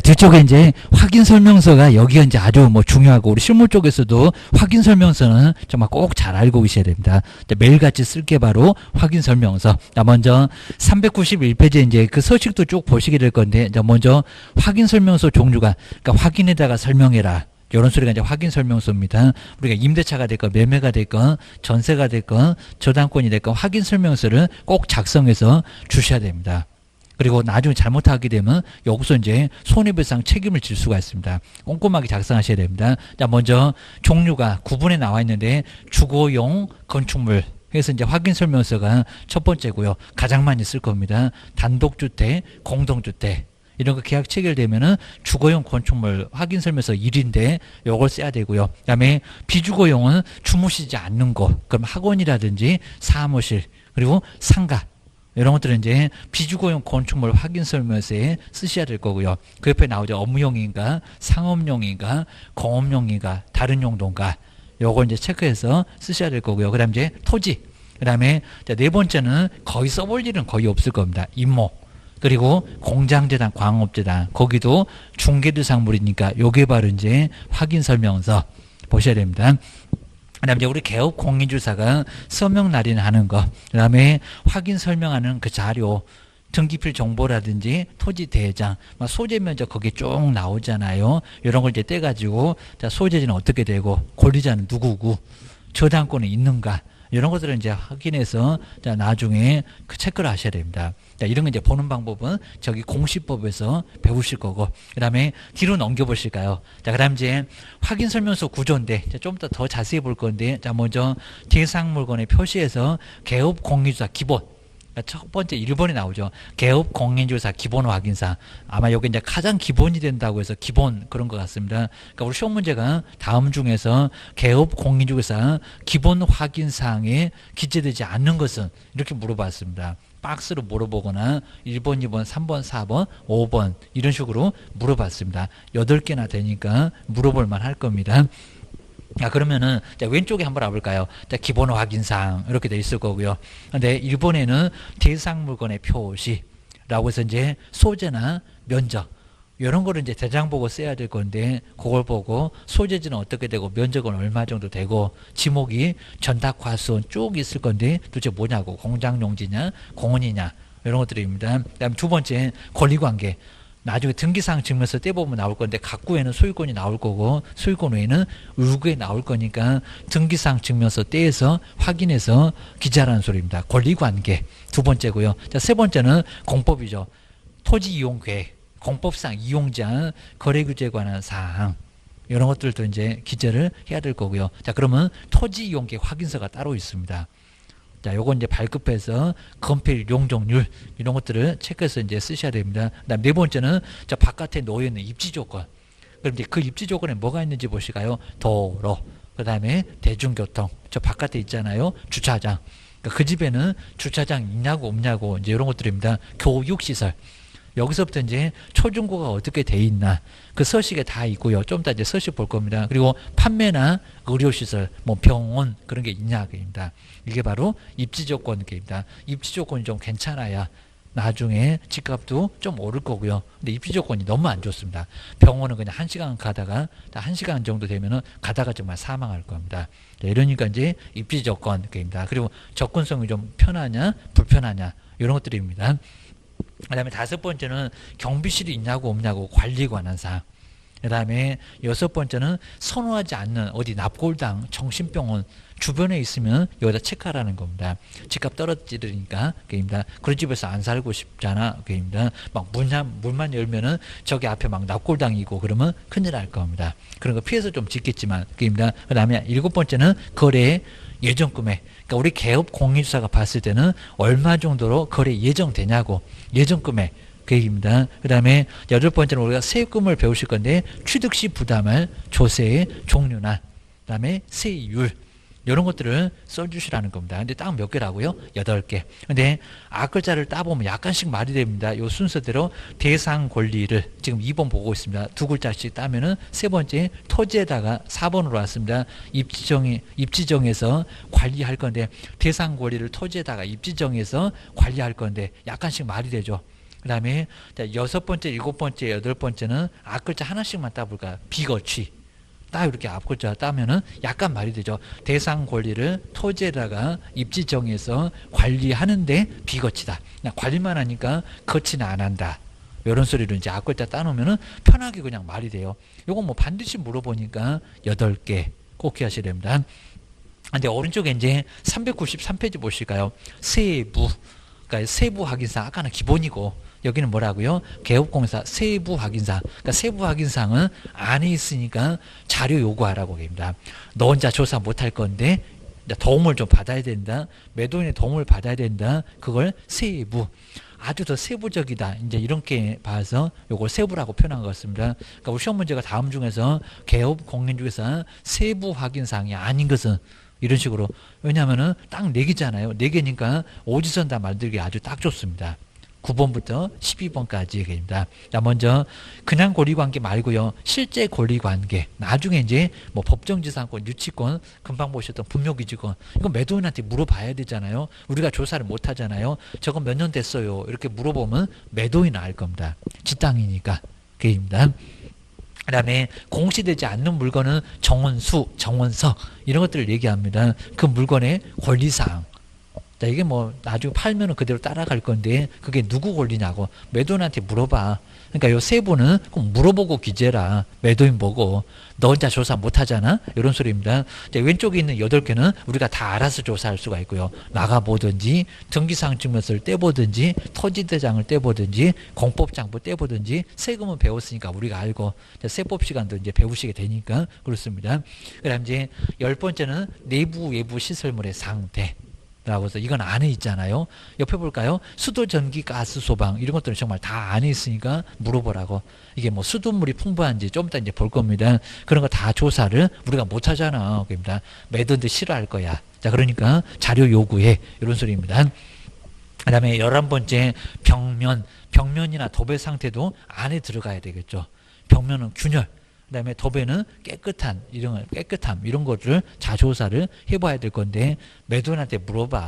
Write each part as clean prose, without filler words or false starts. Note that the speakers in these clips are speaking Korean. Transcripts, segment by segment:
자, 뒤쪽에 이제 확인 설명서가 여기가 이제 아주 뭐 중요하고, 우리 실무 쪽에서도 확인 설명서는 정말 꼭 잘 알고 계셔야 됩니다. 매일같이 쓸 게 바로 확인 설명서. 자, 먼저 391페이지에 이제 그 서식도 쭉 보시게 될 건데, 자, 먼저 확인 설명서 종류가, 그러니까 확인에다가 설명해라. 이런 소리가 이제 확인 설명서입니다. 우리가 임대차가 됐건, 매매가 됐건, 전세가 됐건, 저당권이 됐건, 확인 설명서를 꼭 작성해서 주셔야 됩니다. 그리고 나중에 잘못하게 되면 여기서 이제 손해배상 책임을 질 수가 있습니다. 꼼꼼하게 작성하셔야 됩니다. 자, 먼저 종류가 구분에 나와 있는데, 주거용 건축물 해서 이제 확인 설명서가 첫 번째고요. 가장 많이 쓸 겁니다. 단독주택, 공동주택. 이런 거 계약 체결되면은 주거용 건축물 확인 설명서 1인데 요걸 써야 되고요. 그다음에 비주거용은 주무시지 않는 곳, 그럼 학원이라든지 사무실, 그리고 상가, 이런 것들은 이제 비주거용 건축물 확인 설명서에 쓰셔야 될 거고요. 그 옆에 나오죠. 업무용인가, 상업용인가, 공업용인가, 다른 용도인가. 요걸 이제 체크해서 쓰셔야 될 거고요. 그 다음 이제 토지. 그 다음에 네 번째는 거의 써볼 일은 거의 없을 겁니다. 임모. 그리고 공장재단, 광업재단. 거기도 중개대상물이니까 요게 바로 이제 확인 설명서 보셔야 됩니다. 그 다음에 우리 개업 공인주사가 서명 날인하는 거, 그 다음에 확인 설명하는 그 자료, 등기필 정보라든지 토지 대장, 소재 면적 거기 쭉 나오잖아요. 이런 걸 이제 떼가지고, 자, 소재지는 어떻게 되고, 권리자는 누구고, 저당권은 있는가, 이런 것들을 이제 확인해서, 자, 나중에 그 체크를 하셔야 됩니다. 자, 이런 거 이제 보는 방법은 저기 공시법에서 배우실 거고, 그 다음에 뒤로 넘겨보실까요? 자, 그 다음 이제 확인 설명서 구조인데, 좀 더 자세히 볼 건데, 자, 먼저 대상 물건의 표시에서 개업 공인주사 기본. 첫 번째 1번에 나오죠. 개업 공인주사 기본 확인사. 아마 여기 이제 가장 기본이 된다고 해서 기본 그런 것 같습니다. 그러니까 우리 시험 문제가 다음 중에서 개업 공인주사 기본 확인사항에 기재되지 않는 것은 이렇게 물어봤습니다. 박스로 물어보거나 1번, 2번, 3번, 4번, 5번 이런 식으로 물어봤습니다. 8개나 되니까 물어볼 만할 겁니다. 자, 그러면은, 자, 왼쪽에 한번 와볼까요? 자, 기본 확인사항, 이렇게 돼 있을 거고요. 근데 1번에는 대상 물건의 표시라고 해서 이제 소재나 면적, 이런 거를 이제 대장 보고 써야 될 건데, 그걸 보고 소재지는 어떻게 되고, 면적은 얼마 정도 되고, 지목이 전탁 과수원 쭉 있을 건데, 도대체 뭐냐고, 공장용지냐, 공원이냐, 이런 것들입니다. 그 다음 두 번째, 권리관계. 나중에 등기사항 증명서 떼보면 나올 건데 각구에는 소유권이 나올 거고 소유권 외에는 의구에 나올 거니까 등기사항 증명서 떼서 확인해서 기재하라는 소리입니다. 권리관계 두 번째고요. 자, 세 번째는 공법이죠. 토지이용계획, 공법상 이용자, 거래규제에 관한 사항 이런 것들도 이제 기재를 해야 될 거고요. 자, 그러면 토지이용계획 확인서가 따로 있습니다. 자, 요건 이제 발급해서 건폐율, 용적률 이런 것들을 체크해서 이제 쓰셔야 됩니다. 그다음 네 번째는 자, 바깥에 놓여 있는 입지 조건. 그럼 이제 그 입지 조건에 뭐가 있는지 보실까요? 도로, 그다음에 대중교통. 저 바깥에 있잖아요. 주차장. 그러니까 그 집에는 주차장 있냐고 없냐고 이제 이런 것들입니다. 교육시설. 여기서부터 이제 초중고가 어떻게 돼 있나 그 서식에 다 있고요. 좀 이따 이제 서식 볼 겁니다. 그리고 판매나 의료시설, 뭐 병원 그런 게 있냐 그입니다. 이게 바로 입지 조건입니다. 입지 조건이 좀 괜찮아야 나중에 집값도 좀 오를 거고요. 근데 입지 조건이 너무 안 좋습니다. 병원은 그냥 1시간 가다가 1시간 정도 되면은 가다가 정말 사망할 겁니다. 이러니까 이제 입지 조건입니다. 그리고 접근성이 좀 편하냐 불편하냐 이런 것들입니다. 그 다음에 다섯 번째는 경비실이 있냐고 없냐고 관리에 관한 사항. 그 다음에 여섯 번째는 선호하지 않는 어디 납골당, 정신병원 주변에 있으면 여기다 체크하라는 겁니다. 집값 떨어지니까 그입니다. 그런 집에서 안 살고 싶잖아 그입니다. 막 문만 열면은 저기 앞에 막 납골당이고 그러면 큰일 날 겁니다. 그런 거 피해서 좀 짓겠지만 그입니다. 그 다음에 일곱 번째는 거래 예정 금액. 그러니까 우리 개업 공인주사가 봤을 때는 얼마 정도로 거래 예정되냐고 예정 금액 계획입니다. 그 다음에 여덟 번째는 우리가 세금을 배우실 건데 취득 시 부담할 조세의 종류나 그 다음에 세율 이런 것들을 써주시라는 겁니다. 근데 딱 몇 개라고요? 8개. 근데 앞글자를 따보면 약간씩 말이 됩니다. 요 순서대로 대상 권리를 지금 2번 보고 있습니다. 두 글자씩 따면은 세 번째 토지에다가 4번으로 왔습니다. 입지정에서 관리할 건데 대상 권리를 토지에다가 입지정에서 관리할 건데 약간씩 말이 되죠. 그 다음에 여섯 번째, 일곱 번째, 여덟 번째는 앞글자 하나씩만 따볼까요? 비거취. 딱 이렇게 앞글자 따면은 약간 말이 되죠. 대상 권리를 토지에다가 입지 정해서 관리하는데 비거치다. 그냥 관리만 하니까 거치는 안 한다. 이런 소리를 이제 앞글자 따놓으면은 편하게 그냥 말이 돼요. 요건 뭐 반드시 물어보니까 8개 꼭 기하셔야 됩니다. 근데 오른쪽에 이제 393페이지 보실까요? 세부. 그러니까 세부 확인사항 아까는 기본이고 여기는 뭐라고요? 개업공사 세부 확인사항. 그러니까 세부 확인사항은 안에 있으니까 자료 요구하라고 합니다. 너 혼자 조사 못할 건데 도움을 좀 받아야 된다. 매도인의 도움을 받아야 된다. 그걸 세부. 아주 더 세부적이다. 이제 이렇게 봐서 요걸 세부라고 표현한 것 같습니다. 그러니까 우리 시험 문제가 다음 중에서 개업 공인 중에서 세부 확인 사항이 아닌 것은 이런 식으로. 왜냐하면은 딱 4개잖아요. 4개니까 오지선 다 만들기 아주 딱 좋습니다. 9번부터 12번까지 얘기입니다. 자, 먼저 그냥 권리관계 말고요. 실제 권리관계. 나중에 이제 뭐 법정지상권, 유치권, 금방 보셨던 분묘기지권. 이거 매도인한테 물어봐야 되잖아요. 우리가 조사를 못 하잖아요. 저거 몇 년 됐어요. 이렇게 물어보면 매도인은 알 겁니다. 지땅이니까. 그입니다. 그 다음에 공시되지 않는 물건은 정원수, 정원서 이런 것들을 얘기합니다. 그 물건의 권리사항. 자, 이게 뭐 나중에 팔면은 그대로 따라갈 건데 그게 누구 권리냐고 매도인한테 물어봐. 그러니까 요 세부는 꼭 물어보고 기재라. 매도인 보고 너 혼자 조사 못하잖아. 이런 소리입니다. 자, 왼쪽에 있는 8개는 우리가 다 알아서 조사할 수가 있고요. 나가보든지 등기사항 증명서를 떼보든지 토지대장을 떼보든지 공법장부 떼보든지 세금은 배웠으니까 우리가 알고 세법 시간도 이제 배우시게 되니까 그렇습니다. 그 다음 이제 10번째는 내부 외부 시설물의 상태. 라고 해서 이건 안에 있잖아요. 옆에 볼까요? 수도, 전기, 가스, 소방 이런 것들은 정말 다 안에 있으니까 물어보라고. 이게 뭐 수돗물이 풍부한지 좀 이따 이제 볼 겁니다. 그런 거 다 조사를 우리가 못 하잖아. 그럽니다. 매도인들 싫어할 거야. 자, 그러니까 자료 요구해. 이런 소리입니다. 그 다음에 11번째 벽면. 벽면이나 도배 상태도 안에 들어가야 되겠죠. 벽면은 균열. 그 다음에 도배는 깨끗함 이런 것을 자조사를 해봐야 될 건데 매도인한테 물어봐.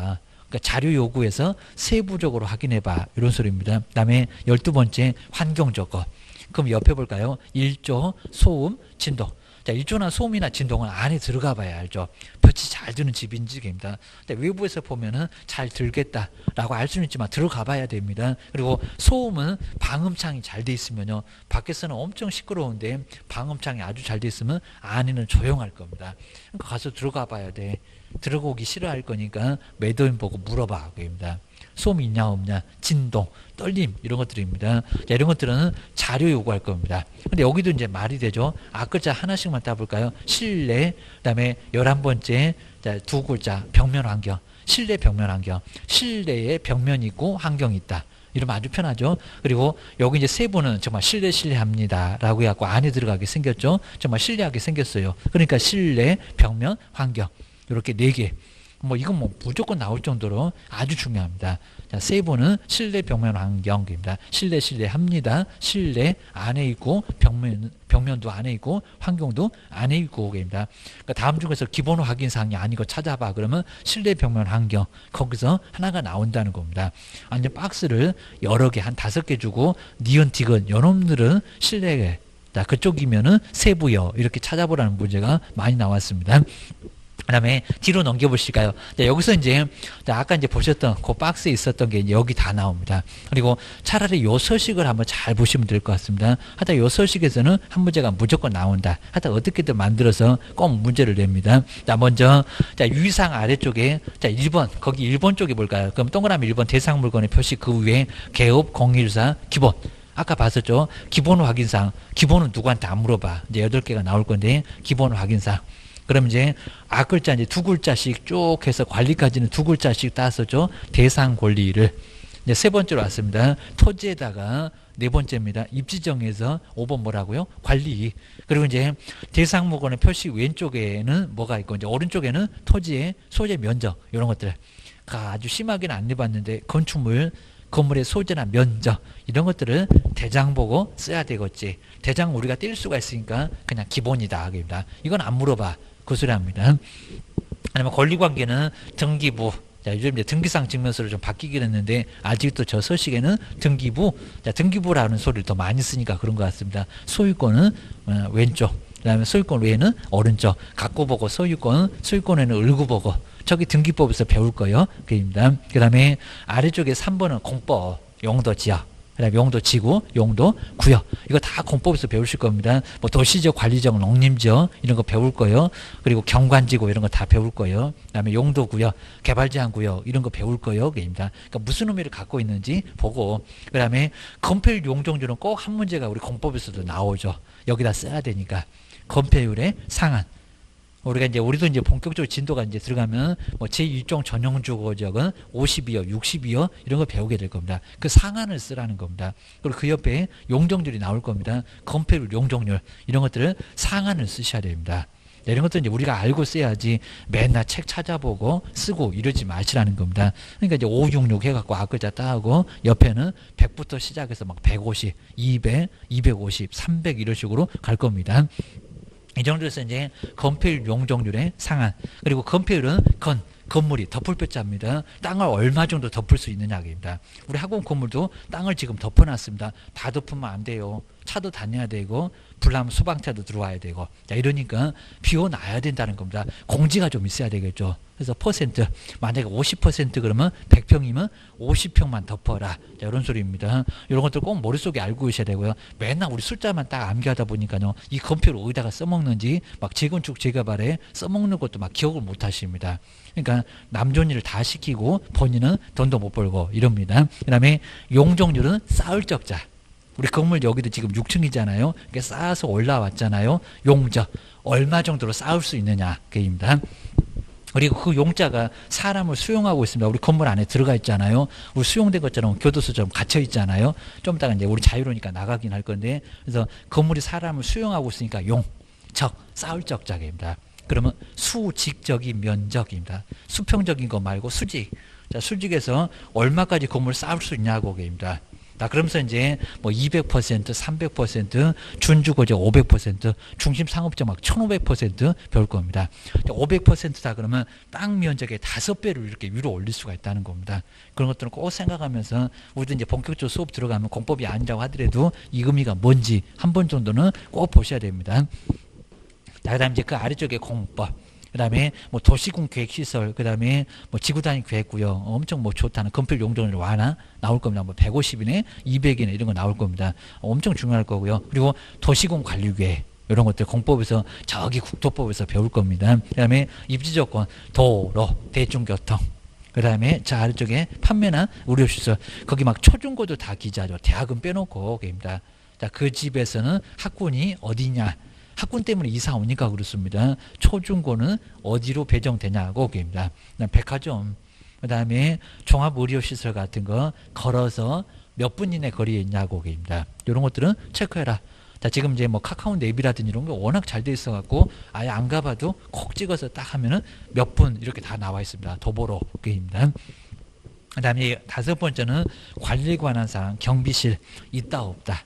그러니까 자료 요구해서 세부적으로 확인해봐. 이런 소리입니다. 그 다음에 12번째 환경적 거. 그럼 옆에 볼까요? 일조, 소음, 진동. 자, 일조나 소음이나 진동은 안에 들어가 봐야 알죠. 볕이 잘 드는 집인지입니다. 근데 외부에서 보면은 잘 들겠다라고 알 수는 있지만 들어가 봐야 됩니다. 그리고 소음은 방음창이 잘 돼 있으면요. 밖에서는 엄청 시끄러운데 방음창이 아주 잘 돼 있으면 안에는 조용할 겁니다. 그러니까 가서 들어가 봐야 돼. 들어오기 싫어할 거니까 매도인 보고 물어봐. 그입니다. 소음이 있냐 없냐, 진동, 떨림 이런 것들입니다. 자, 이런 것들은 자료 요구할 겁니다. 근데 여기도 이제 말이 되죠. 앞글자 하나씩만 따볼까요? 실내, 그 다음에 11번째 자, 2글자 벽면 환경. 실내 벽면 환경. 실내에 벽면이 있고 환경이 있다. 이러면 아주 편하죠. 그리고 여기 이제 세부는 정말 실내합니다 라고 해갖고 안에 들어가게 생겼죠. 정말 실내하게 생겼어요. 그러니까 실내, 벽면, 환경 이렇게 4개. 뭐 이건 뭐 무조건 나올 정도로 아주 중요합니다. 자, 세부는 실내 벽면 환경입니다. 실내합니다. 실내 안에 있고 벽면도 안에 있고 환경도 안에 있고 입니다. 그러니까 다음 중에서 기본 확인 사항이 아니고 찾아봐. 그러면 실내 벽면 환경 거기서 하나가 나온다는 겁니다. 완전 박스를 여러 개 한 5개 주고 니은 티근 요놈들은 실내에 자, 그쪽이면은 세부여 이렇게 찾아보라는 문제가 많이 나왔습니다. 그 다음에 뒤로 넘겨보실까요? 자, 여기서 이제 아까 이제 보셨던 그 박스에 있었던 게 여기 다 나옵니다. 그리고 차라리 요 서식을 한번 잘 보시면 될 것 같습니다. 하여튼 요 서식에서는 한 문제가 무조건 나온다. 하여튼 어떻게든 만들어서 꼭 문제를 냅니다. 자, 먼저 자, 유의사항 아래쪽에 자, 1번 거기 1번 쪽에 볼까요? 그럼 동그라미 1번 대상 물건의 표시 그 위에 개업 공일사 기본. 아까 봤었죠? 기본 확인사항. 기본은 누구한테 안 물어봐. 이제 8개가 나올 건데 기본 확인사항. 그럼 이제 앞글자 이제 2글자씩 쭉 해서 관리까지는 2글자씩 따서죠. 대상 권리를 이제 3번째로 왔습니다. 토지에다가 4번째입니다. 입지정에서 5번 뭐라고요? 관리. 그리고 이제 대상 물건의 표시 왼쪽에는 뭐가 있고 이제 오른쪽에는 토지의 소재 면적 이런 것들. 아주 심하게는 안 해봤는데 건물의 소재나 면적 이런 것들을 대장 보고 써야 되겠지. 대장 우리가 뗄 수가 있으니까 그냥 기본이다. 이건 안 물어봐. 그 소리 합니다. 아니면 권리관계는 등기부, 자, 요즘 이제 등기상 증명서를 좀 바뀌긴 했는데 아직도 저 서식에는 등기부, 자, 등기부라는 소리를 더 많이 쓰니까 그런 것 같습니다. 소유권은 왼쪽, 그다음에 소유권 외에는 오른쪽, 갖고 보고 소유권에는 을구 보고. 저기 등기법에서 배울 거예요. 그입니다. 그다음에 아래쪽에 3번은 공법, 용도 지역. 그다음에 용도 지구, 용도 구역. 이거 다 공법에서 배우실 겁니다. 뭐 도시적, 관리적, 농림지역 이런 거 배울 거예요. 그리고 경관지구 이런 거 다 배울 거예요. 그다음에 용도 구역, 개발 제한 구역 이런 거 배울 거예요. 그입니다. 그러니까 무슨 의미를 갖고 있는지 보고. 그다음에 건폐율 용적률은 꼭 한 문제가 우리 공법에서도 나오죠. 여기다 써야 되니까. 건폐율의 상한. 우리도 이제 본격적으로 진도가 이제 들어가면 뭐 제1종 전용 주거지역은 50이요, 60이요 이런 거 배우게 될 겁니다. 그 상한을 쓰라는 겁니다. 그리고 그 옆에 용적률이 나올 겁니다. 건폐율, 용적률 이런 것들을 상한을 쓰셔야 됩니다. 이런 것들은 이제 우리가 알고 써야지 맨날 책 찾아보고 쓰고 이러지 마시라는 겁니다. 그러니까 이제 566 해갖고 앞글자 따고 옆에는 100부터 시작해서 막 150, 200, 250, 300 이런 식으로 갈 겁니다. 이 정도에서 이제 건폐율 용적률의 상한. 그리고 건폐율은 건물이 덮을뼈자입니다. 땅을 얼마 정도 덮을 수 있느냐입니다. 우리 학원 건물도 땅을 지금 덮어놨습니다. 다 덮으면 안 돼요. 차도 다녀야 되고 불나면 소방차도 들어와야 되고. 자, 이러니까 비워놔야 된다는 겁니다. 공지가 좀 있어야 되겠죠. 그래서 퍼센트, 만약에 50% 그러면 100평이면 50평만 덮어라. 자, 이런 소리입니다. 이런 것들 꼭 머릿속에 알고 계셔야 되고요. 맨날 우리 숫자만 딱 암기하다 보니까요. 이 건폐율 어디다가 써먹는지 막 재건축 재개발에 써먹는 것도 막 기억을 못 하십니다. 그러니까 남존 일을 다 시키고 본인은 돈도 못 벌고 이럽니다. 그 다음에 용적률은 쌓을 적자. 우리 건물 여기도 지금 6층이잖아요. 이게 쌓아서 올라왔잖아요. 용적 얼마 정도로 쌓을 수 있느냐 그입니다. 그리고 그 용자가 사람을 수용하고 있습니다. 우리 건물 안에 들어가 있잖아요. 우리 수용된 것처럼 교도소처럼 갇혀 있잖아요. 좀 이따가 이제 우리 자유로니까 나가긴 할 건데, 그래서 건물이 사람을 수용하고 있으니까 쌓을 적자입니다. 그러면 수직적인 면적입니다. 수평적인 거 말고 수직. 자, 수직에서 얼마까지 건물 쌓을 수 있냐고 입니다. 자, 그러면서 이제 뭐 200%, 300%, 준주거지 500%, 중심 상업적 막 1500% 배울 겁니다. 500%다 그러면 땅 면적의 5배를 이렇게 위로 올릴 수가 있다는 겁니다. 그런 것들은 꼭 생각하면서 우리도 이제 본격적으로 수업 들어가면 공법이 아니라고 하더라도 이 의미가 뭔지 한 번 정도는 꼭 보셔야 됩니다. 자, 그다음 이제 그 아래쪽에 공법. 그 다음에 뭐 도시군 계획시설, 그 다음에 뭐 지구단위 계획구역, 엄청 뭐 좋다는 건폐율 용적률 완화 나올 겁니다. 뭐 150이네, 200이네 이런 거 나올 겁니다. 엄청 중요할 거고요. 그리고 도시군 관리계획 이런 것들 공법에서 저기 국토법에서 배울 겁니다. 그 다음에 입지조건, 도로, 대중교통. 그 다음에 저 아래쪽에 판매나 의료시설, 거기 막 초중고도 다 기재하죠. 대학은 빼놓고 거기입니다. 자, 그 집에서는 학군이 어디냐? 학군 때문에 이사 오니까 그렇습니다. 초중고는 어디로 배정되냐고 그입니다. 백화점, 그 다음에 종합의료시설 같은 거 걸어서 몇 분 이내 거리에 있냐고 그입니다. 이런 것들은 체크해라. 자, 지금 이제 뭐 카카오 앱이라든지 이런 게 워낙 잘 돼 있어갖고 아예 안 가봐도 콕 찍어서 딱 하면은 몇 분 이렇게 다 나와 있습니다. 도보로 그입니다. 그 다음에 5번째는 관리에 관한 사항, 경비실 있다 없다.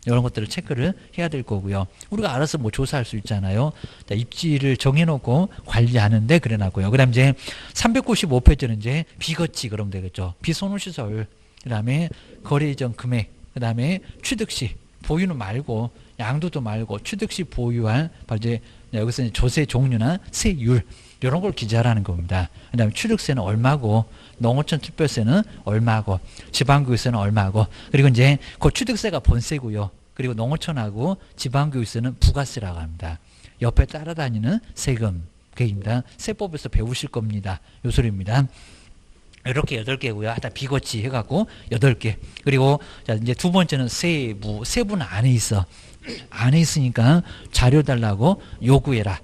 이런 것들을 체크를 해야 될 거고요. 우리가 알아서 뭐 조사할 수 있잖아요. 자, 입지를 정해놓고 관리하는데 그래놨고요. 그 다음 이제 395페이지는 이제 비거치 그러면 되겠죠. 비선호시설, 그 다음에 거래 이전 금액, 그 다음에 취득시, 보유는 말고, 양도도 말고, 취득시 보유할, 바로 이제 여기서 이제 조세 종류나 세율, 이런 걸 기재하라는 겁니다. 그 다음에 취득세는 얼마고, 농어촌 특별세는 얼마고, 지방교육세는 얼마고, 그리고 이제 그 취득세가 본세고요. 그리고 농어촌하고 지방교육세는 부가세라고 합니다. 옆에 따라다니는 세금, 그입니다. 세법에서 배우실 겁니다. 요 소리입니다. 이렇게 8개고요. 하다 비거치 해갖고 8개. 그리고 자, 이제 두 번째는 세부. 세부는 안에 있어. 안에 있으니까 자료 달라고 요구해라.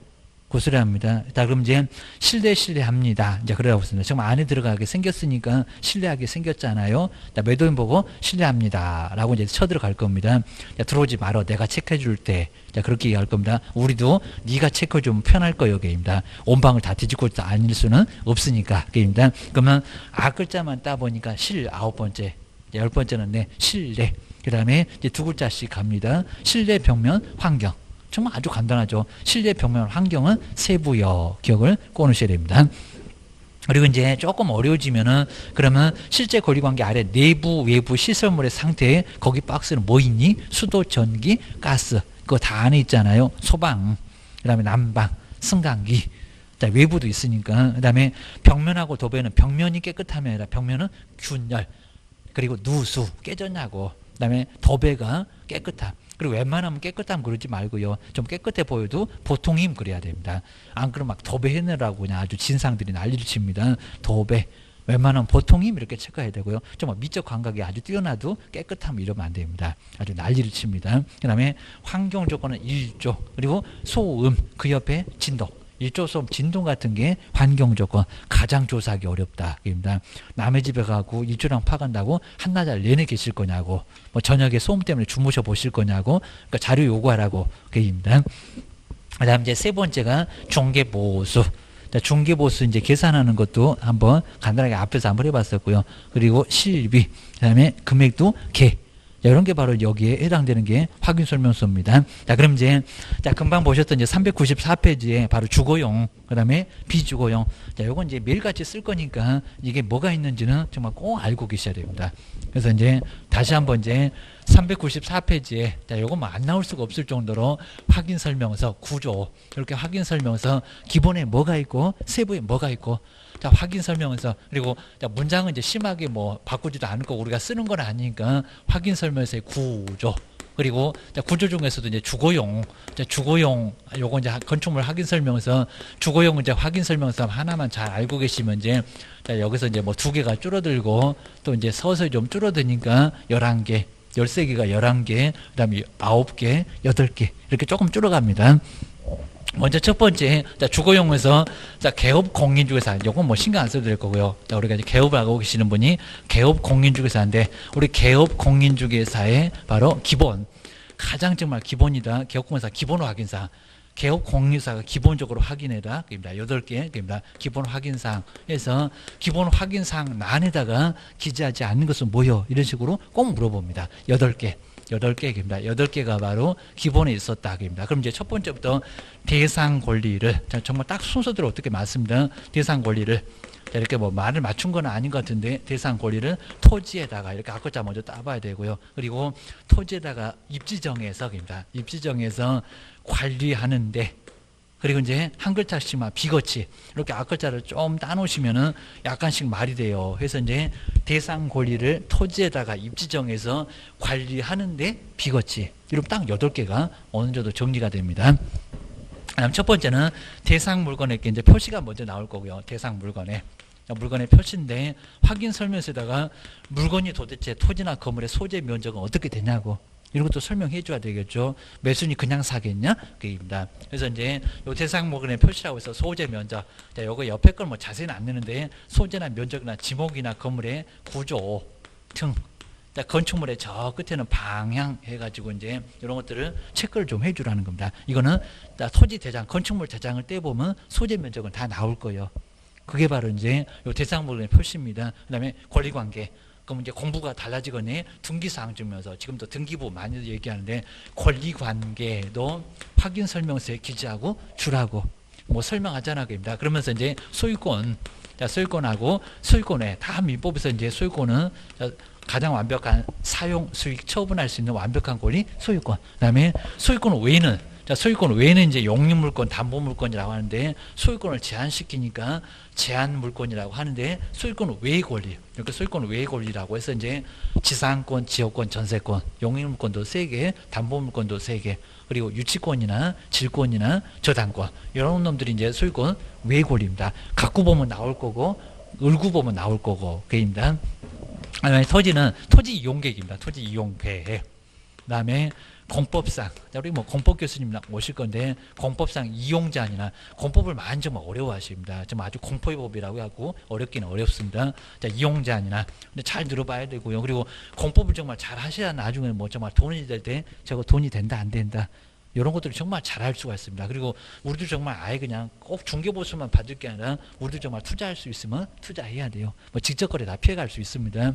그 소리 합니다. 자, 그럼 이제 신뢰합니다. 이제 그러라고 했습니다. 지금 안에 들어가게 생겼으니까 신뢰하게 생겼잖아요. 자, 매도인 보고 신뢰합니다. 라고 이제 쳐들어갈 겁니다. 자, 들어오지 말어. 내가 체크해 줄 때. 자, 그렇게 얘기할 겁니다. 우리도 네가 체크해 주면 편할 거예요. 게임입니다. 온 방을 다 뒤집고 아닐 수는 없으니까. 게임입니다. 그러면 아 글자만 따보니까 9번째. 10번째는 네, 신뢰. 그 다음에 이제 2글자씩 갑니다. 신뢰, 벽면, 환경. 정말 아주 간단하죠. 실내 벽면 환경은 세부여 기억을 꺼놓으셔야 됩니다. 그리고 이제 조금 어려워지면은 그러면 실제 권리관계 아래 내부 외부 시설물의 상태에 거기 박스는 뭐 있니? 수도, 전기, 가스 그거 다 안에 있잖아요. 소방, 그다음에 난방, 승강기. 자, 외부도 있으니까. 그다음에 벽면하고 도배는 벽면이 깨끗함이 아니라 벽면은 균열 그리고 누수 깨졌냐고. 그다음에 도배가 깨끗함. 그리고 웬만하면 깨끗함 그러지 말고요. 좀 깨끗해 보여도 보통이면 그래야 됩니다. 안 그러면 막 도배해내라고 그냥 아주 진상들이 난리를 칩니다. 도배. 웬만하면 보통임 이렇게 체크해야 되고요. 좀 미적 감각이 아주 뛰어나도 깨끗함 이러면 안 됩니다. 아주 난리를 칩니다. 그 다음에 환경 조건은 일조 그리고 소음 그 옆에 진동. 일조 소음 진동 같은 게 환경 조건 가장 조사하기 어렵다. 입니다. 남의 집에 가고 일조랑 파간다고 한나절 내내 계실 거냐고 뭐 저녁에 소음 때문에 주무셔 보실 거냐고 그러니까 자료 요구하라고 그입니다. 그 다음 이제 세 번째가 중개보수. 중개보수 이제 계산하는 것도 한번 간단하게 앞에서 한번 해봤었고요. 그리고 실비, 그 다음에 금액도 개. 이런 게 바로 여기에 해당되는 게 확인설명서입니다. 자, 그럼 이제, 자, 금방 보셨던 이제 394페이지에 바로 주거용, 그 다음에 비주거용. 자, 요건 이제 매일같이 쓸 거니까 이게 뭐가 있는지는 정말 꼭 알고 계셔야 됩니다. 그래서 이제 다시 한번 이제 394페이지에, 자, 요건 뭐 안 나올 수가 없을 정도로 확인설명서 구조, 이렇게 확인설명서 기본에 뭐가 있고, 세부에 뭐가 있고, 자, 확인설명서, 그리고 자, 문장은 이제 심하게 뭐 바꾸지도 않을 거고 우리가 쓰는 건 아니니까 확인설명서의 구조, 그리고 자, 구조 중에서도 이제 주거용, 자, 주거용, 요거 이제 건축물 확인설명서, 주거용 이제 확인설명서 하나만 잘 알고 계시면 이제 자, 여기서 이제 뭐 2개가 줄어들고 또 이제 서서히 좀 줄어드니까 11개, 13개가 11개, 그 다음에 9개, 8개 이렇게 조금 줄어갑니다. 먼저 첫 번째, 자, 주거용에서, 자, 개업 공인중개사, 요건 뭐 신경 안 써도 될 거고요. 자, 우리가 이제 개업을 하고 계시는 분이 개업 공인중개사인데, 우리 개업 공인중개사의 바로 기본, 가장 정말 기본이다. 개업공인사 기본 확인사. 개업 공인사가 기본적으로 확인해라. 그입니다. 8개, 그입니다. 기본 확인사항에서 기본 확인사항 안에다가 기재하지 않는 것은 뭐요? 이런 식으로 꼭 물어봅니다. 8개. 8개입니다. 8개가 바로 기본에 있었다. 입니다. 그럼 이제 첫 번째부터 대상 권리를, 정말 딱 순서대로 어떻게 맞습니다. 대상 권리를, 이렇게 뭐 말을 맞춘 건 아닌 것 같은데, 대상 권리를 토지에다가 이렇게 앞글자 먼저 따봐야 되고요. 그리고 토지에다가 입지정해서입니다. 입지정해서 관리하는데, 그리고 이제 한 글자씩만 비거치 이렇게 앞글자를 좀 따놓으시면은 약간씩 말이 돼요. 그래서 이제 대상 권리를 토지에다가 입지정해서 관리하는데 비거치 이러면 딱 8개가 어느 정도 정리가 됩니다. 그다음 첫 번째는 대상 물건에 이제 표시가 먼저 나올 거고요. 대상 물건에 물건의 표시인데 확인 설명서에다가 물건이 도대체 토지나 건물의 소재 면적은 어떻게 되냐고 이런 것도 설명해 줘야 되겠죠. 매수인이 그냥 사겠냐? 그입니다. 그래서 이제 요 대상 물건의 표시라고 해서 소재 면적. 자, 요거 옆에 걸 뭐 자세히는 안 내는데 소재나 면적이나 지목이나 건물의 구조 등. 자, 건축물의 저 끝에는 방향 해가지고 이제 이런 것들을 체크를 좀 해주라는 겁니다. 이거는 자, 토지 대장, 건축물 대장을 떼보면 소재 면적은 다 나올 거예요. 그게 바로 이제 요 대상 물건의 표시입니다. 그다음에 권리관계. 그럼 이제 공부가 달라지거니 등기사항 주면서 지금도 등기부 많이 얘기하는데 권리관계도 확인설명서에 기재하고 주라고 뭐 설명하잖아. 그입니다. 그러면서 이제 소유권, 자, 소유권하고 소유권에 다 민법에서 이제 소유권은 가장 완벽한 사용, 수익, 처분할 수 있는 완벽한 권리, 소유권. 그다음에 소유권 외에는 자, 소유권 외에는 이제 용립물권, 담보물권이라고 하는데 소유권을 제한시키니까 제한물권이라고 하는데 소유권 외의 권리, 이렇게 소유권 외의 권리라고 해서 이제 지상권, 지역권, 전세권, 용립물권도 3개, 담보물권도 3개, 그리고 유치권이나 질권이나 저당권 이런 놈들이 이제 소유권 외의 권리입니다. 갖고 보면 나올 거고, 을고 보면 나올 거고, 그입니다. 그다음에 토지는 토지 이용계획입니다. 토지 이용계획. 그다음에 공법상, 우리 뭐 공법 교수님 오실 건데 공법상 이용제한이나 공법을 많이 좀 어려워하십니다. 좀 아주 공포의 법이라고 하고 어렵기는 어렵습니다. 자, 이용제한이나 근데 잘 들어봐야 되고요. 그리고 공법을 정말 잘 하셔야 나중에 뭐 정말 돈이 될 때 저거 돈이 된다 안 된다 이런 것들을 정말 잘 할 수가 있습니다. 그리고 우리도 정말 아예 그냥 꼭 중개보수만 받을 게 아니라 우리도 정말 투자할 수 있으면 투자해야 돼요. 뭐 직접거래 다 피해갈 수 있습니다.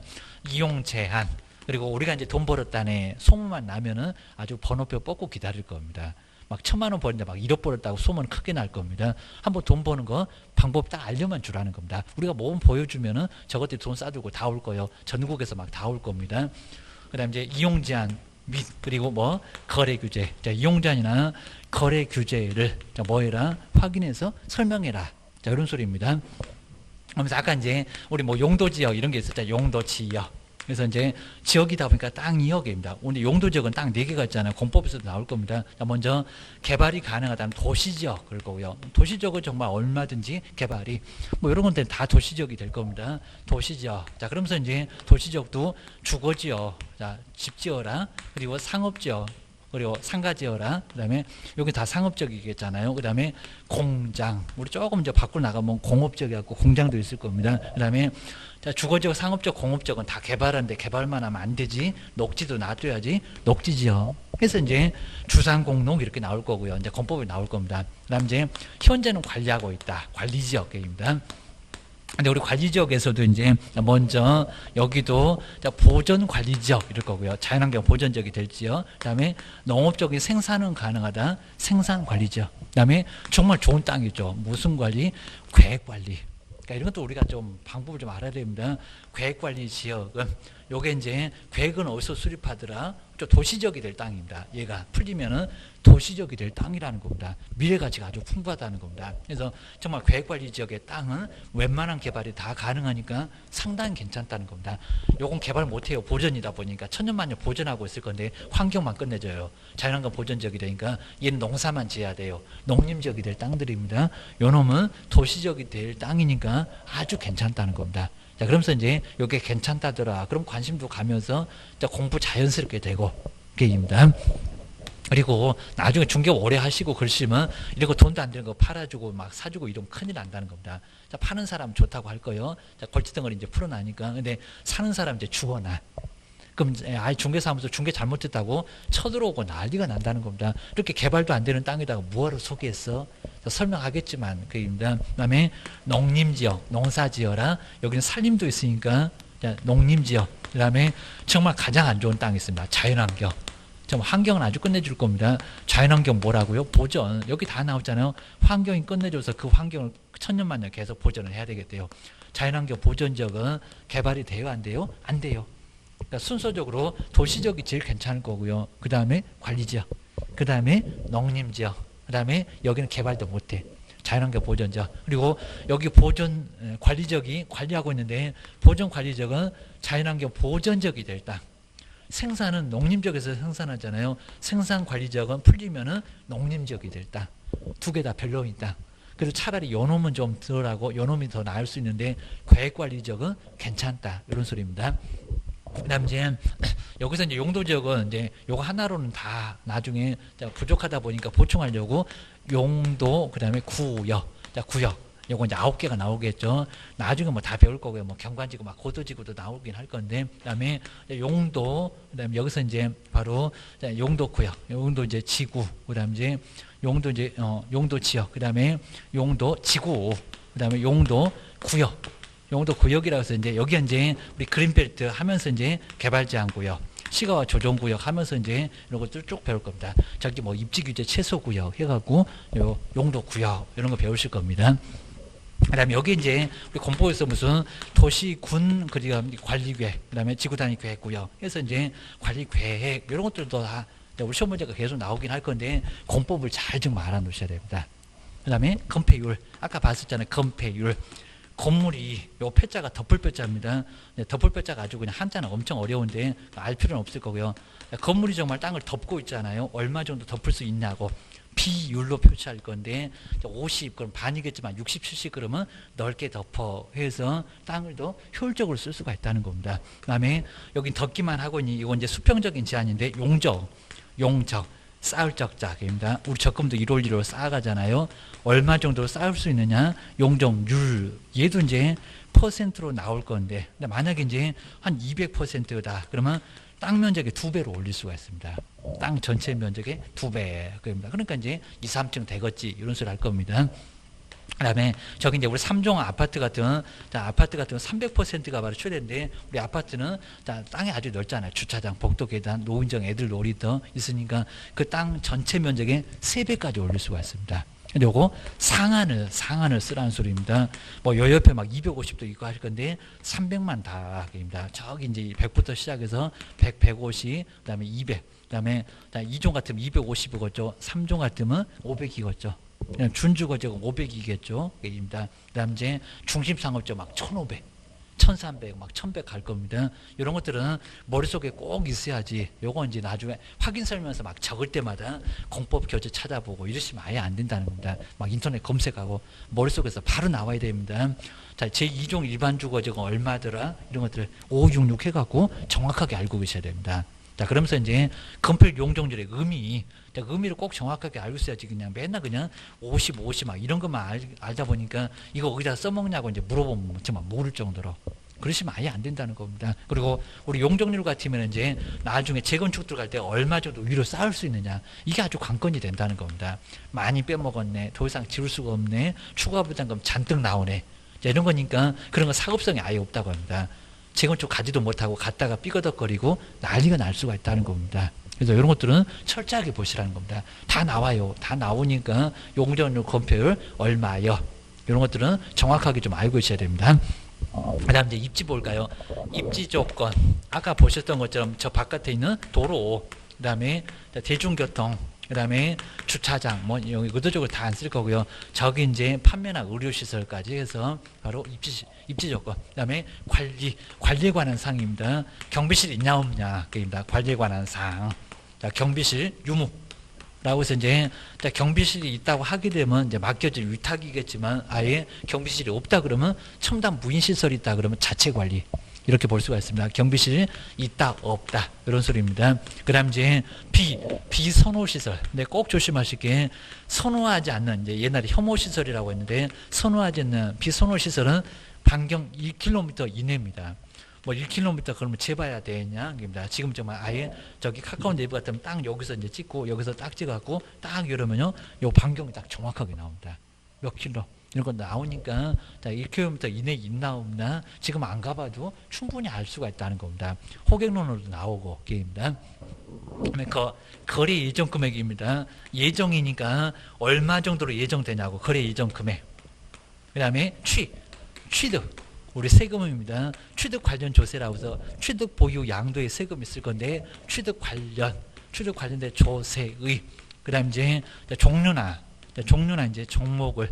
이용제한. 그리고 우리가 이제 돈 벌었다네 소문만 나면은 아주 번호표 뽑고 기다릴 겁니다. 막 1,000만 원 버는데 막 잃어버렸다고 소문 크게 날 겁니다. 한번 돈 버는 거 방법 딱 알려만 주라는 겁니다. 우리가 몸 보여주면은 저것들이 돈 싸들고 다 올 거예요. 전국에서 막 다 올 겁니다. 그다음 이제 이용 제한 및 그리고 뭐 거래 규제. 자, 이용 제한이나 거래 규제를 자, 뭐해라 확인해서 설명해라. 자, 이런 소리입니다. 그러면서 아까 이제 우리 뭐 용도 지역 이런 게 있었잖아요. 용도 지역. 그래서 이제 지역이다 보니까 땅 2억입니다. 오늘 용도 지역은 땅 4개가 있잖아요. 공법에서도 나올 겁니다. 자, 먼저 개발이 가능하다는 도시지역 그럴 거고요. 도시지역은 정말 얼마든지 개발이 뭐 이런 건데 다 도시지역이 될 겁니다. 도시지역. 자, 그러면서 이제 도시지역도 주거지역, 자, 집 지어라. 그리고 상업지역. 그리고 상가지어라. 그 다음에 여기 다 상업적이겠잖아요. 그 다음에 공장. 우리 조금 이제 밖으로 나가면 공업적이고 공장도 있을 겁니다. 그 다음에 자, 주거지역, 상업적, 공업적은 다 개발하는데 개발만 하면 안 되지. 녹지도 놔둬야지. 녹지지역. 그래서 이제 주상공농 이렇게 나올 거고요. 이제 건법이 나올 겁니다. 그 다음 이제 현재는 관리하고 있다. 관리지역입니다. 근데 우리 관리지역에서도 이제 먼저 여기도 보전 관리지역 이럴 거고요. 자연환경 보전지역이 될지요. 그다음에 농업적인 생산은 가능하다. 생산 관리지역. 그다음에 정말 좋은 땅이죠. 무슨 관리? 계획 관리. 그러니까 이런 것도 우리가 좀 방법을 좀 알아야 됩니다. 계획 관리 지역은 요게 이제 계획은 어디서 수립하더라? 좀 도시적이 될 땅입니다. 얘가 풀리면은 도시적이 될 땅이라는 겁니다. 미래 가치가 아주 풍부하다는 겁니다. 그래서 정말 계획 관리 지역의 땅은 웬만한 개발이 다 가능하니까 상당히 괜찮다는 겁니다. 요건 개발 못 해요. 보전이다 보니까 천년만년 보전하고 있을 건데 환경만 끝내줘요. 자연환경 보전 지역이 되니까 얘는 농사만 지어야 돼요. 농림 지역이 될 땅들입니다. 요 놈은 도시적이 될 땅이니까 아주 괜찮다는 겁니다. 자, 그러면서 이제 이게 괜찮다더라. 그럼 관심도 가면서 공부 자연스럽게 되고, 게임입니다. 그리고 나중에 중개업 오래 하시고 그러시면 이러고 돈도 안 되는 거 팔아주고 막 사주고 이러면 큰일 난다는 겁니다. 자, 파는 사람 좋다고 할 거예요. 자, 골칫덩어리 이제 풀어나니까. 근데 사는 사람 이제 죽어나. 그럼 아예 중개사무소 중개 잘못했다고 쳐들어오고 난리가 난다는 겁니다. 이렇게 개발도 안 되는 땅에다가 뭐하러 소개했어? 설명하겠지만 그입니다. 그다음에 농림지역, 농사지어라. 여기는 산림도 있으니까 농림지역. 그다음에 정말 가장 안 좋은 땅이 있습니다. 자연환경. 정말 환경은 아주 끝내줄 겁니다. 자연환경 뭐라고요? 보전. 여기 다 나오잖아요. 환경이 끝내줘서 그 환경을 천년만년 계속 보전을 해야 되겠대요. 자연환경 보전지역은 개발이 돼요? 안 돼요? 안 돼요. 그러니까 순서적으로 도시지역이 제일 괜찮을 거고요. 그 다음에 관리지역, 그 다음에 농림지역, 그 다음에 여기는 개발도 못해. 자연환경 보전지역. 그리고 여기 보전 관리지역이 관리하고 있는데 보전 관리지역은 자연환경 보전지역이 될 땅. 생산은 농림지역에서 생산하잖아요. 생산 관리지역은 풀리면은 농림지역이 될 땅. 두 개 다 별로인 땅. 그래서 차라리 요놈은 좀 덜하고 요놈이 더 나을 수 있는데 계획관리지역은 괜찮다. 이런 소리입니다. 그다음 이제 여기서 이제 용도지역은 이제 요거 하나로는 다 나중에 부족하다 보니까 보충하려고 용도 그다음에 구역, 구역 요거 이제 9개가 나오겠죠. 나중에 뭐 다 배울 거고요. 뭐 경관지구, 막 고도지구도 나오긴 할 건데, 그다음에 용도, 그다음에 여기서 이제 바로 용도 구역, 용도 이제 지구, 그다음 이제 용도 이제 용도 지역, 그다음에 용도 지구, 그다음에 용도 구역. 용도 구역이라고 해서 이제 여기 이제 우리 그린벨트 하면서 이제 개발 제한 구역, 시가와 조정 구역 하면서 이제 이런 것들 쭉 배울 겁니다. 저기 뭐 입지 규제 최소 구역 해갖고 요 용도 구역 이런 거 배우실 겁니다. 그다음에 여기 이제 우리 공보에서 무슨 도시 군 그리고 관리 계획, 그다음에 지구 단위 계획 구역 해서 이제 관리 계획 이런 것들도 다 우리 시험 문제가 계속 나오긴 할 건데 공법을 잘 좀 알아놓으셔야 됩니다. 그다음에 건폐율 아까 봤었잖아요. 건폐율. 건물이 요 패자가 덮을패자입니다. 덮을패자가 아주 그냥 한자는 엄청 어려운데 알 필요는 없을 거고요. 건물이 정말 땅을 덮고 있잖아요. 얼마 정도 덮을 수 있냐고 비율로 표시할 건데 50 그럼 반이겠지만 60, 70 그러면 넓게 덮어 해서 땅을 더 효율적으로 쓸 수가 있다는 겁니다. 그다음에 여기 덮기만 하고 있니 이건 이제 수평적인 제한인데 용적, 용적 쌓을 적자입니다. 우리 적금도 1월 1월 쌓아가잖아요. 얼마 정도로 쌓을 수 있느냐? 용적률. 얘도 이제 퍼센트로 나올 건데, 근데 만약에 이제 한 200%다. 그러면 땅 면적의 2배로 올릴 수가 있습니다. 땅 전체 면적의 2배. 그럽니다. 그러니까 이제 2, 3층 되겠지. 이런 소리 할 겁니다. 그다음에 저기 이제 우리 3종 아파트 같은 아파트 같은 300%가 바로 최대인데 우리 아파트는 땅이 아주 넓잖아요. 주차장, 복도 계단, 노인정, 애들 놀이터 있으니까 그 땅 전체 면적의 3배까지 올릴 수가 있습니다. 근데 요거 상한을 쓰라는 소리입니다. 뭐 요 옆에 막 250도 있고 할 건데 300만 다입니다. 저기 이제 100부터 시작해서 100, 150, 그다음에 200, 그다음에 2종 같으면 250이겠죠. 3종 같으면 500이겠죠. 준주거제가 500이겠죠. 입니다. 그다음 이제 중심상업적 막 1,500, 1,300, 막 1,100 갈 겁니다. 이런 것들은 머릿속에 꼭 있어야지. 요거 이제 나중에 확인 설명서 막 적을 때마다 공법 교재 찾아보고 이러시면 아예 안 된다는 겁니다. 막 인터넷 검색하고 머릿속에서 바로 나와야 됩니다. 자, 제2종 일반 주거제가 얼마더라? 이런 것들을 566 해갖고 정확하게 알고 계셔야 됩니다. 자, 그러면서 이제 건필 용적률의 의미를 꼭 정확하게 알고 있어야지 그냥 맨날 그냥 50, 50 막 이런 것만 알다 보니까 이거 어디다 써먹냐고 이제 물어보면 정말 모를 정도로. 그러시면 아예 안 된다는 겁니다. 그리고 우리 용적률 같으면 이제 나중에 재건축 들어갈 때 얼마 정도 위로 쌓을 수 있느냐. 이게 아주 관건이 된다는 겁니다. 많이 빼먹었네. 더 이상 지울 수가 없네. 추가 부담금 잔뜩 나오네. 자, 이런 거니까 그런 거 사업성이 아예 없다고 합니다. 재건축 가지도 못하고 갔다가 삐거덕거리고 난리가 날 수가 있다는 겁니다. 그래서 이런 것들은 철저하게 보시라는 겁니다. 다 나와요. 다 나오니까 용적률 건폐율 얼마요. 이런 것들은 정확하게 좀 알고 있어야 됩니다. 그 다음 이제 입지 볼까요? 입지 조건. 아까 보셨던 것처럼 저 바깥에 있는 도로, 그 다음에 대중교통, 그 다음에 주차장, 뭐, 여기 의도적으로 다 안 쓸 거고요. 저기 이제 판매나 의료시설까지 해서 바로 입지 조건. 그 다음에 관리에 관한 사항입니다. 경비실 있냐, 없냐. 그입니다. 관리에 관한 사항. 자, 경비실 유무라고 해서 이제 경비실이 있다고 하게 되면 이제 맡겨질 위탁이겠지만 아예 경비실이 없다 그러면 첨단 무인시설이 있다 그러면 자체 관리. 이렇게 볼 수가 있습니다. 경비실 있다 없다 이런 소리입니다. 그다음 이제 비선호시설. 근데 꼭 조심하실 게 선호하지 않는 이제 옛날에 혐오시설이라고 했는데 선호하지 않는 비선호시설은 반경 1km 이내입니다. 뭐 1km 그러면 재봐야 되냐? 입니다. 지금 정말 아예 저기 카카오 네이버 같으면 딱 여기서 이제 찍고 여기서 딱 찍어갖고 딱 이러면요, 요 반경이 딱 정확하게 나옵니다. 몇 킬로. 이런 거 나오니까 1km 이내 있나 없나 지금 안 가봐도 충분히 알 수가 있다는 겁니다. 호객론으로도 나오고 게임입니다. 그다음에 거래 예정 금액입니다. 예정이니까 얼마 정도로 예정되냐고 거래 예정 금액. 그다음에 취득 우리 세금입니다. 취득 관련 조세라고 해서 취득 보유 양도의 세금이 있을 건데 취득 관련된 조세의. 그다음 이제 종류나 이제 종목을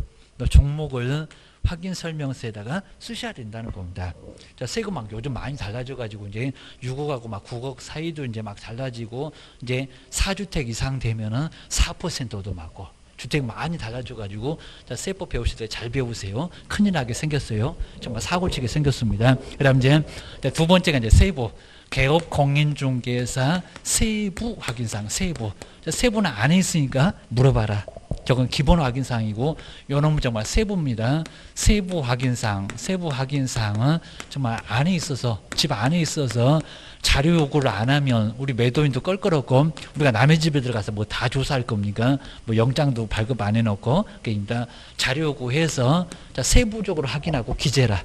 확인 설명서에다가 쓰셔야 된다는 겁니다. 자, 세금 막 요즘 많이 달라져가지고 이제 6억하고 막 9억 사이도 이제 막 달라지고 이제 4주택 이상 되면은 4%도 맞고 주택 많이 달라져가지고 자, 세법 배우실 때 잘 배우세요. 큰일 나게 생겼어요. 정말 사고치게 생겼습니다. 그다음 이제 두 번째가 이제 세부. 개업 공인중개사 세부 확인사항 세부는 안에 있으니까 물어봐라. 저건 기본 확인사항이고 요놈은 정말 세부입니다. 세부 확인사항은 정말 안에 있어서 집 안에 있어서 자료 요구를 안 하면 우리 매도인도 껄끄럽고 우리가 남의 집에 들어가서 뭐 다 조사할 겁니까? 뭐 영장도 발급 안 해놓고 그러니까 자료 요구해서 자, 세부적으로 확인하고 기재라.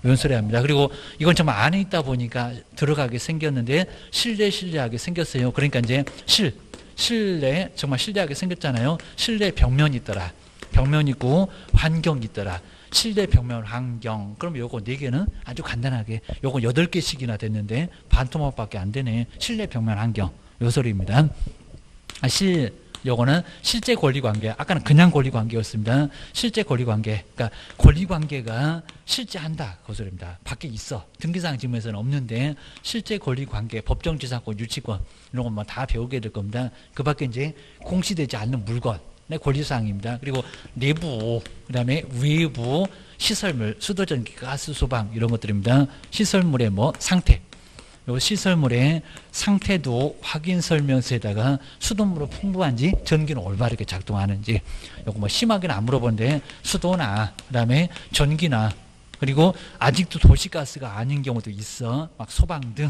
이런 소리 합니다. 그리고 이건 정말 안에 있다 보니까 들어가게 생겼는데 실내하게 생겼어요. 그러니까 이제 실내 정말 실내하게 생겼잖아요. 실내 벽면이 있더라. 벽면 있고 환경이 있더라. 실내 벽면 환경. 그럼 요거 4개는 아주 간단하게 요거 8개씩이나 됐는데 반토막밖에 안 되네. 실내 벽면 환경. 요 소리입니다. 요거는 실제 권리관계. 아까는 그냥 권리관계였습니다. 실제 권리관계. 그러니까 권리관계가 실제 한다. 그 소리입니다. 밖에 있어. 등기사항 지문에서는 없는데 실제 권리관계, 법정지상권, 유치권 이런 것만 다 배우게 될 겁니다. 그 밖에 이제 공시되지 않는 물건. 네, 권리사항입니다. 그리고 내부, 그 다음에 외부 시설물, 수도전기, 가스, 소방 이런 것들입니다. 시설물의 뭐 상태. 요 시설물의 상태도 확인 설명서에다가 수돗물은 풍부한지 전기는 올바르게 작동하는지 요거 뭐 심하게는 안 물어보는데 수도나 그다음에 전기나 그리고 아직도 도시가스가 아닌 경우도 있어 막 소방 등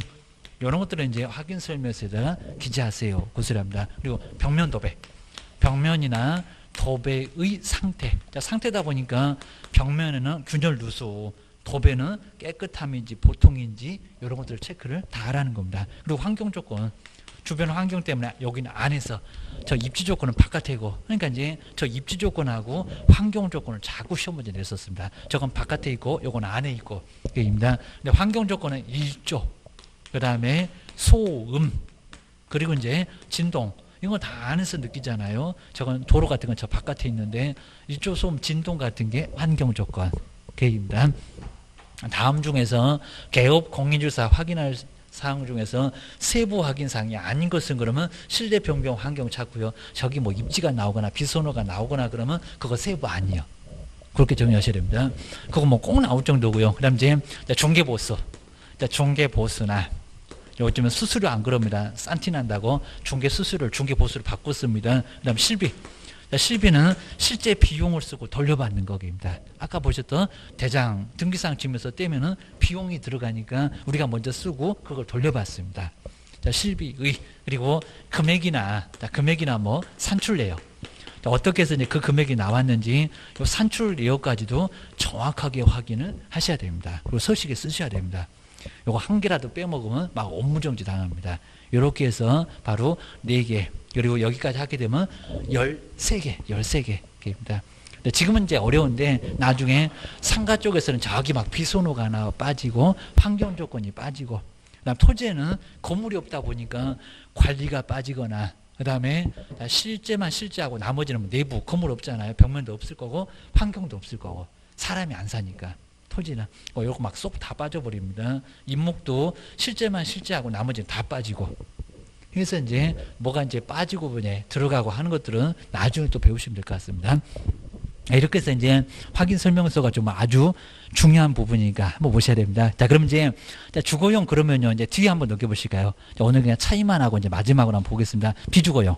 이런 것들은 이제 확인 설명서에다가 기재하세요. 그 소리합니다. 그리고 벽면 도배 벽면이나 도배의 상태. 자, 상태다 보니까 벽면에는 균열 누수, 도배는 깨끗함인지 보통인지 이런 것들을 체크를 다 하라는 겁니다. 그리고 환경 조건, 주변 환경 때문에 여기는 안에서 저 입지 조건은 바깥이고, 그러니까 이제 저 입지 조건하고 환경 조건을 자꾸 시험 문제 냈었습니다. 저건 바깥에 있고 요건 안에 있고 입니다. 근데 환경 조건은 일조, 그 다음에 소음, 그리고 이제 진동, 이건 다 안에서 느끼잖아요. 저건 도로 같은 건 저 바깥에 있는데 일조, 소음, 진동 같은 게 환경 조건 계입니다. 다음 중에서 개업 공인주사 확인할 사항 중에서 세부 확인 사항이 아닌 것은 그러면 실내 변경 환경 찾고요. 저기 뭐 입지가 나오거나 비선호가 나오거나 그러면 그거 세부 아니에요. 그렇게 정리하셔야 됩니다. 그거 뭐 꼭 나올 정도고요. 그다음 이제 중개보수, 중개보수나 요즘은 수수료 안 그럽니다. 싼티 난다고 중개 수수료를 중개 보수를 바꿨습니다. 그다음 실비. 실비는 실제 비용을 쓰고 돌려받는 거입니다. 아까 보셨던 대장 등기사항 지면서 떼면은 비용이 들어가니까 우리가 먼저 쓰고 그걸 돌려받습니다. 자, 실비의, 그리고 금액이나 뭐 산출 내역. 자, 어떻게 해서 이제 그 금액이 나왔는지 요 산출 내역까지도 정확하게 확인을 하셔야 됩니다. 그리고 서식에 쓰셔야 됩니다. 요거 한 개라도 빼먹으면 막 업무정지 당합니다. 이렇게 해서 바로 4개, 그리고 여기까지 하게 되면 13개입니다. 지금은 이제 어려운데 나중에 상가 쪽에서는 저기 막 비선호가 하나 빠지고 환경 조건이 빠지고, 그다음 토지에는 건물이 없다 보니까 관리가 빠지거나, 그다음에 실제만 실제하고 나머지는 내부 건물 없잖아요. 벽면도 없을 거고 환경도 없을 거고 사람이 안 사니까 토지는 이거 막 쏙 다 빠져버립니다. 인목도 실제만 실제하고 나머지는 다 빠지고. 그래서 이제 뭐가 이제 빠지고 뭐냐 들어가고 하는 것들은 나중에 또 배우시면 될 것 같습니다. 이렇게 해서 이제 확인 설명서가 좀 아주 중요한 부분이니까 한번 보셔야 됩니다. 자, 그럼 이제 주거용 그러면요 이제 뒤에 한번 넘겨보실까요? 자, 오늘 그냥 차이만 하고 이제 마지막으로 한번 보겠습니다. 비주거용.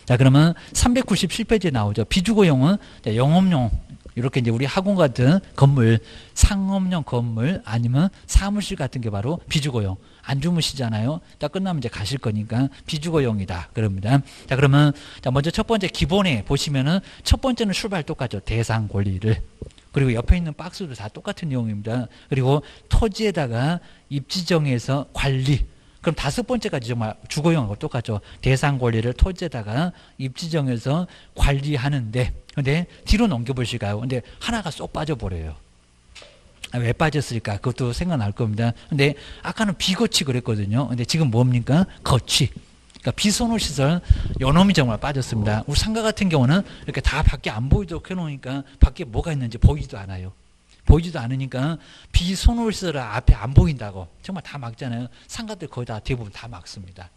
자, 그러면 397페이지에 나오죠. 비주거용은 영업용, 이렇게 이제 우리 학원 같은 건물, 상업용 건물 아니면 사무실 같은 게 바로 비주거용. 안 주무시잖아요. 딱 끝나면 이제 가실 거니까 비주거용이다. 그럽니다. 자, 그러면 자, 먼저 첫 번째 기본에 보시면은 첫 번째는 출발 똑같죠. 대상 권리를. 그리고 옆에 있는 박스도 다 똑같은 내용입니다. 그리고 토지에다가 입지정에서 관리. 그럼 다섯 번째까지 정말 주거용하고 똑같죠. 대상 권리를 토지에다가 입지정해서 관리하는데, 근데 뒤로 넘겨보실까요? 근데 하나가 쏙 빠져버려요. 왜 빠졌을까? 그것도 생각날 겁니다. 근데 아까는 비거치 그랬거든요. 근데 지금 뭡니까? 거치. 그러니까 비선호 시설 요놈이 정말 빠졌습니다. 우리 상가 같은 경우는 이렇게 다 밖에 안 보이도록 해놓으니까 밖에 뭐가 있는지 보이지도 않아요. 보이지도 않으니까 비선호 시설 앞에 안 보인다고 정말 다 막잖아요. 상가들 거의 다 대부분 다 막습니다.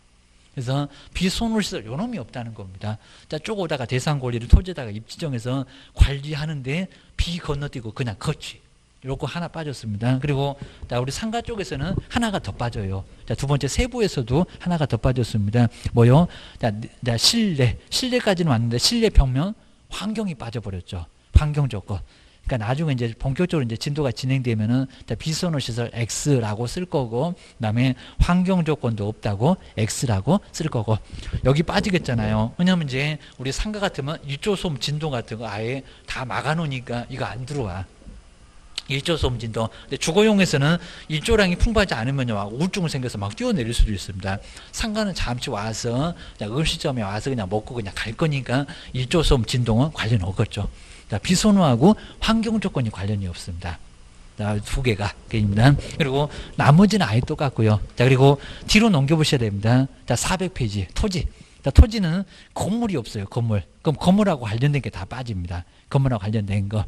그래서 비선호 시설 요놈이 없다는 겁니다. 자, 쭉 오다가 대상 권리를 토지에다가 입지정해서 관리하는데 비 건너뛰고 그냥 거치. 요거 하나 빠졌습니다. 그리고 자, 우리 상가 쪽에서는 하나가 더 빠져요. 자, 두 번째 세부에서도 하나가 더 빠졌습니다. 뭐요? 자, 실내까지는 왔는데 실내 벽면 환경이 빠져버렸죠. 환경 조건. 그러니까 나중에 이제 본격적으로 이제 진도가 진행되면은 비선호 시설 X라고 쓸 거고, 그다음에 환경 조건도 없다고 X라고 쓸 거고. 여기 빠지겠잖아요. 왜냐면 이제 우리 상가 같으면 일조소음 진동 같은 거 아예 다 막아놓으니까 이거 안 들어와. 일조소음 진동. 근데 주거용에서는 일조량이 풍부하지 않으면요 우울증을 생겨서 막 뛰어내릴 수도 있습니다. 상가는 잠시 와서 음식점에 와서 그냥 먹고 그냥 갈 거니까 일조소음 진동은 관련 없겠죠. 자, 비선호하고 환경 조건이 관련이 없습니다. 자, 두 개가 입니다. 그리고 나머지는 아예 똑같고요. 자, 그리고 뒤로 넘겨보셔야 됩니다. 자, 400페이지 토지. 자, 토지는 건물이 없어요. 건물. 그럼 건물하고 관련된 게 다 빠집니다. 건물하고 관련된 거.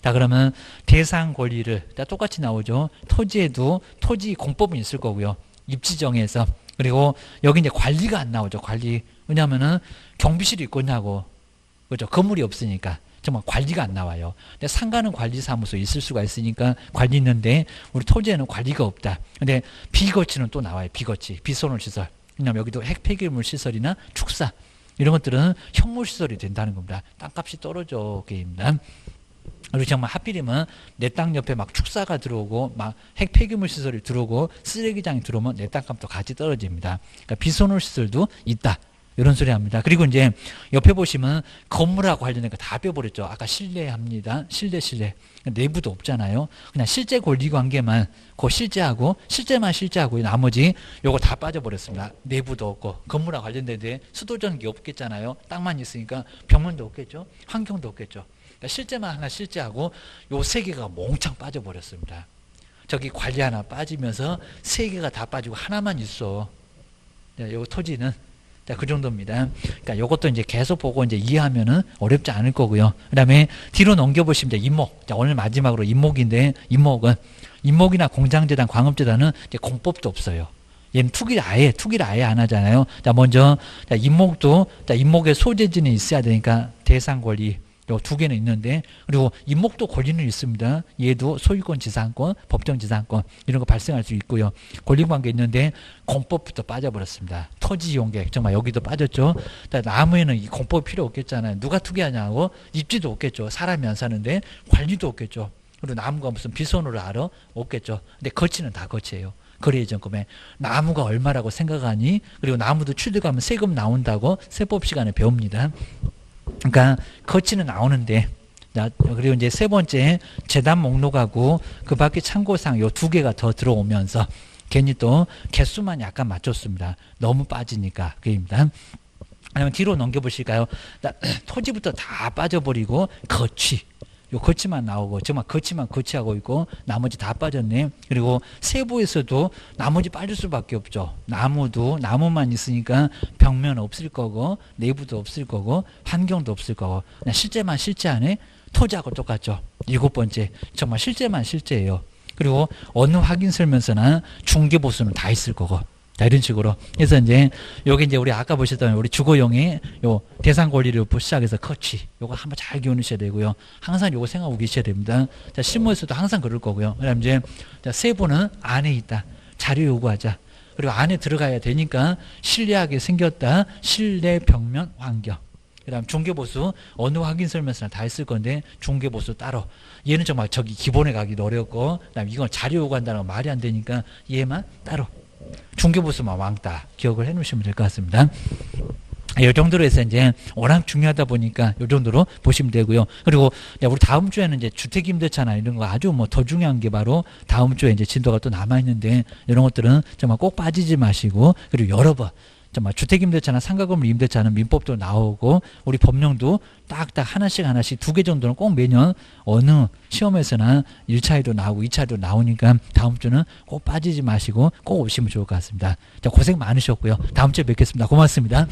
자, 그러면 대상 권리를 자, 똑같이 나오죠. 토지에도 토지 공법은 있을 거고요. 입지정에서. 그리고 여기 이제 관리가 안 나오죠. 관리. 왜냐하면은 경비실이 있겠냐고. 그렇죠. 건물이 없으니까. 정말 관리가 안 나와요. 근데 상가는 관리사무소 있을 수가 있으니까 관리 있는데 우리 토지에는 관리가 없다. 근데 비거치는 또 나와요. 비거치, 비선호 시설. 왜냐면 여기도 핵폐기물 시설이나 축사 이런 것들은 혁물 시설이 된다는 겁니다. 땅값이 떨어져 게입니다. 그리고 정말 하필이면 내 땅 옆에 막 축사가 들어오고 막 핵폐기물 시설이 들어오고 쓰레기장이 들어오면 내 땅값도 같이 떨어집니다. 그러니까 비선호 시설도 있다. 이런 소리 합니다. 그리고 이제 옆에 보시면 건물하고 관련된 거 다 빼버렸죠. 아까 실내합니다. 실내. 내부도 없잖아요. 그냥 실제 권리관계만 그 실제하고 나머지 요거 다 빠져버렸습니다. 내부도 없고 건물하고 관련된데 수도전기 없겠잖아요. 땅만 있으니까 병원도 없겠죠. 환경도 없겠죠. 그러니까 실제만 하나 실제하고 요 세 개가 몽창 빠져버렸습니다. 저기 관리 하나 빠지면서 세 개가 다 빠지고 하나만 있어. 요 토지는 자, 그 정도입니다. 그러니까 요것도 이제 계속 보고 이제 이해하면은 어렵지 않을 거고요. 그 다음에 뒤로 넘겨보시면 이제 임목. 자, 오늘 마지막으로 임목인데, 임목이나 공장재단, 광업재단은 이제 공법도 없어요. 얘는 투기를 아예 안 하잖아요. 자, 먼저, 자, 임목의 소재지는 있어야 되니까 대상 권리. 요 두 개는 있는데, 그리고 임목도 권리는 있습니다. 얘도 소유권 지상권, 법정 지상권 이런 거 발생할 수 있고요. 권리관계 있는데 공법부터 빠져버렸습니다. 토지 이용계획 정말 여기도 빠졌죠. 나무에는 이 공법 필요 없겠잖아요. 누가 투기하냐고 입지도 없겠죠. 사람이 안 사는데 관리도 없겠죠. 그리고 나무가 무슨 비선호를 알아? 없겠죠. 근데 거치는 다 거치예요. 거래예정금에 나무가 얼마라고 생각하니? 그리고 나무도 취득하면 세금 나온다고 세법 시간에 배웁니다. 그러니까 거치는 나오는데, 그리고 이제 세 번째 재단 목록하고 그 밖에 참고사항 요 두 개가 더 들어오면서 괜히 또 개수만 약간 맞췄습니다. 너무 빠지니까 그입니다. 그러면 뒤로 넘겨보실까요? 토지부터 다 빠져버리고 요 거치만 나오고 정말 거치만 거치하고 있고 나머지 다 빠졌네. 그리고 세부에서도 나머지 빠질 수밖에 없죠. 나무만 있으니까 벽면 없을 거고 내부도 없을 거고 환경도 없을 거고 그냥 실제만 실제하네. 토지하고 똑같죠. 7번째 정말 실제만 실제예요. 그리고 어느 확인 설명서나 중개 보수는 다 있을 거고. 자, 이런 식으로. 그래서 이제, 요게 이제 우리 아까 보셨던 우리 주거용의 요 대상 권리를 시작해서 커치. 요거 한번 잘 기억하셔야 되고요. 항상 요거 생각하고 계셔야 됩니다. 자, 실무에서도 항상 그럴 거고요. 그 다음 이제, 자, 세부는 안에 있다. 자료 요구하자. 그리고 안에 들어가야 되니까 신뢰하게 생겼다. 실내 벽면 환경. 그 다음 중개보수 어느 확인 설명서나 다 있을 건데 중개보수 따로. 얘는 정말 저기 기본에 가기도 어렵고 그 다음 이건 자료 요구한다는 건 말이 안 되니까 얘만 따로. 중개보수만 왕따 기억을 해 놓으시면 될 것 같습니다. 이 정도로 해서 이제 워낙 중요하다 보니까 이 정도로 보시면 되고요. 그리고 우리 다음 주에는 이제 주택임대차나 이런 거 아주 뭐 더 중요한 게 바로 다음 주에 이제 진도가 또 남아 있는데 이런 것들은 정말 꼭 빠지지 마시고 그리고 여러 번 정말 주택임대차나 상가건물 임대차는 민법도 나오고 우리 법령도 딱딱 하나씩 2개 정도는 꼭 매년 어느 시험에서나 1차에도 나오고 2차에도 나오니까 다음 주는 꼭 빠지지 마시고 꼭 오시면 좋을 것 같습니다. 자, 고생 많으셨고요. 다음 주에 뵙겠습니다. 고맙습니다.